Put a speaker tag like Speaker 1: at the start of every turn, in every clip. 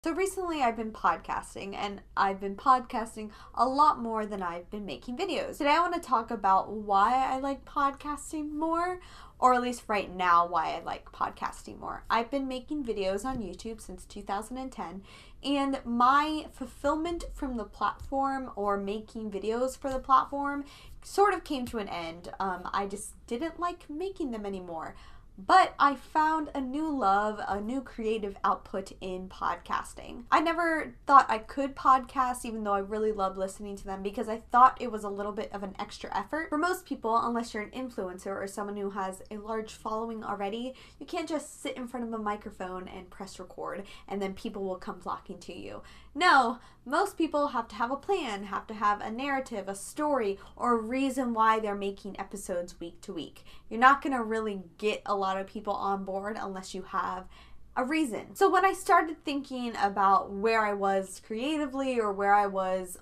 Speaker 1: So recently I've been podcasting, and I've been podcasting a lot more than I've been making videos. Today I want to talk about why I like podcasting more, or at least right now why I like podcasting more. I've been making videos on YouTube since 2010, and my fulfillment from the platform or making videos for the platform sort of came to an end. I just didn't like making them anymore. But I found a new love, a new creative output in podcasting. I never thought I could podcast, even though I really love listening to them, because I thought it was a little bit of an extra effort. For most people, unless you're an influencer or someone who has a large following already, you can't just sit in front of a microphone and press record and then people will come flocking to you. No, most people have to have a plan, have to have a narrative, a story, or a reason why they're making episodes week to week. You're not going to really get a lot of people on board unless you have a reason. So when I started thinking about where I was creatively, or where I was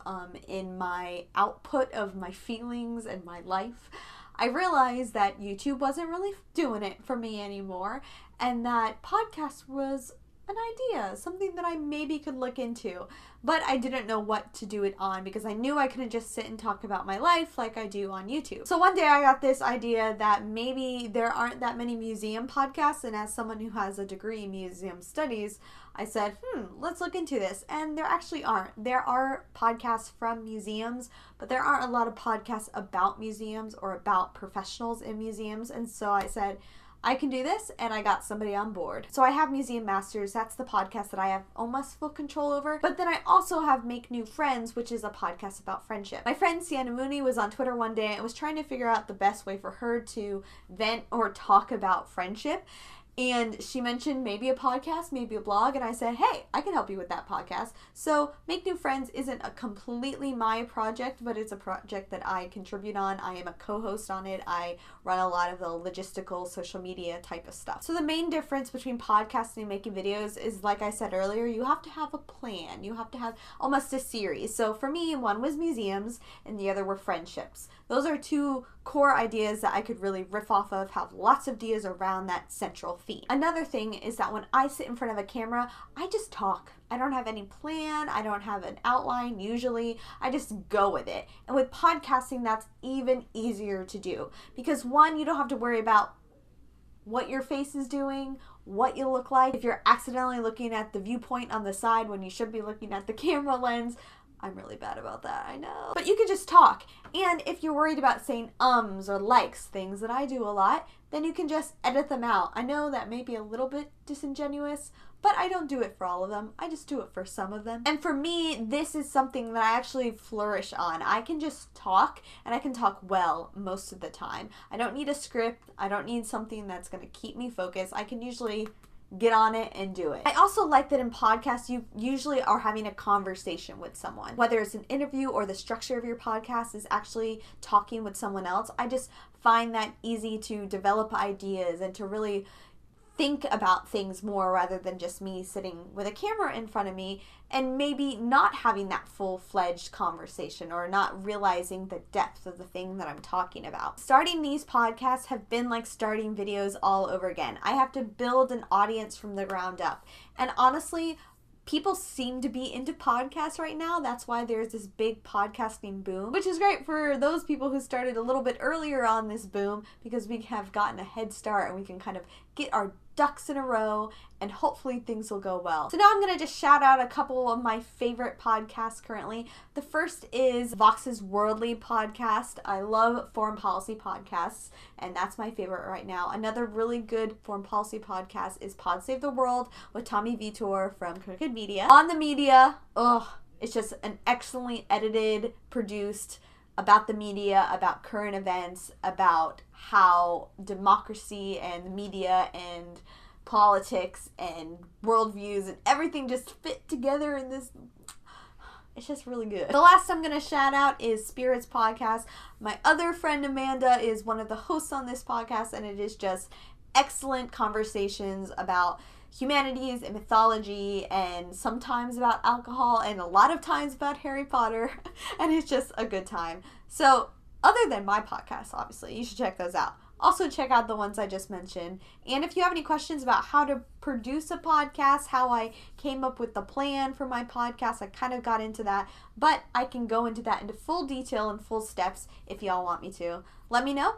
Speaker 1: in my output of my feelings and my life, I realized that YouTube wasn't really doing it for me anymore, and that podcast was an idea, something that I maybe could look into, but I didn't know what to do it on because I knew I couldn't just sit and talk about my life like I do on YouTube. So one day I got this idea that maybe there aren't that many museum podcasts, and as someone who has a degree in museum studies, I said, let's look into this. And there actually aren't. There are podcasts from museums, but there aren't a lot of podcasts about museums or about professionals in museums. And so I said, I can do this, and I got somebody on board. So I have Museum Masters. That's the podcast that I have almost full control over. But then I also have Make New Friends, which is a podcast about friendship. My friend Sienna Mooney was on Twitter one day and was trying to figure out the best way for her to vent or talk about friendship. And she mentioned maybe a podcast, maybe a blog, and I said, hey, I can help you with that podcast. So Make New Friends isn't a completely my project, but it's a project that I contribute on. I am a co-host on it. I run a lot of the logistical social media type of stuff. So the main difference between podcasting and making videos is, like I said earlier, you have to have a plan. You have to have almost a series. So for me, one was museums and the other were friendships. Those are two core ideas that I could really riff off of, have lots of ideas around that central theme. Another thing is that when I sit in front of a camera, I just talk. I don't have any plan. I don't have an outline usually. I just go with it. And with podcasting, that's even easier to do because one, you don't have to worry about what your face is doing, what you look like. If you're accidentally looking at the viewpoint on the side when you should be looking at the camera lens, I'm really bad about that, I know. But you can just talk. And if you're worried about saying ums or likes, things that I do a lot, then you can just edit them out. I know that may be a little bit disingenuous, but I don't do it for all of them. I just do it for some of them. And for me, this is something that I actually flourish on. I can just talk, and I can talk well most of the time. I don't need a script. I don't need something that's going to keep me focused. I can usually get on it and do it. I also like that in podcasts, you usually are having a conversation with someone. Whether it's an interview or the structure of your podcast is actually talking with someone else, I just find that easy to develop ideas and to really think about things more rather than just me sitting with a camera in front of me and maybe not having that full-fledged conversation or not realizing the depth of the thing that I'm talking about. Starting these podcasts have been like starting videos all over again. I have to build an audience from the ground up. And honestly, people seem to be into podcasts right now. That's why there's this big podcasting boom, which is great for those people who started a little bit earlier on this boom because we have gotten a head start and we can kind of get our ducks in a row and hopefully things will go well. So now I'm going to just shout out a couple of my favorite podcasts currently. The first is Vox's Worldly podcast. I love foreign policy podcasts, and that's my favorite right now. Another really good foreign policy podcast is Pod Save the World with Tommy Vitor from Crooked Media. On the Media, it's just an excellently edited, produced, about the media, about current events, about how democracy and the media and politics and worldviews and everything just fit together in this. It's just really good. The last I'm going to shout out is Spirits Podcast. My other friend Amanda is one of the hosts on this podcast, and it is just excellent conversations about humanities and mythology, and sometimes about alcohol, and a lot of times about Harry Potter, and it's just a good time. So other than my podcast, obviously, you should check those out. also check out the ones I just mentioned. And if you have any questions about how to produce a podcast, how I came up with the plan for my podcast, I kind of got into that, but I can go into that into full detail and full steps if y'all want me to. Let me know.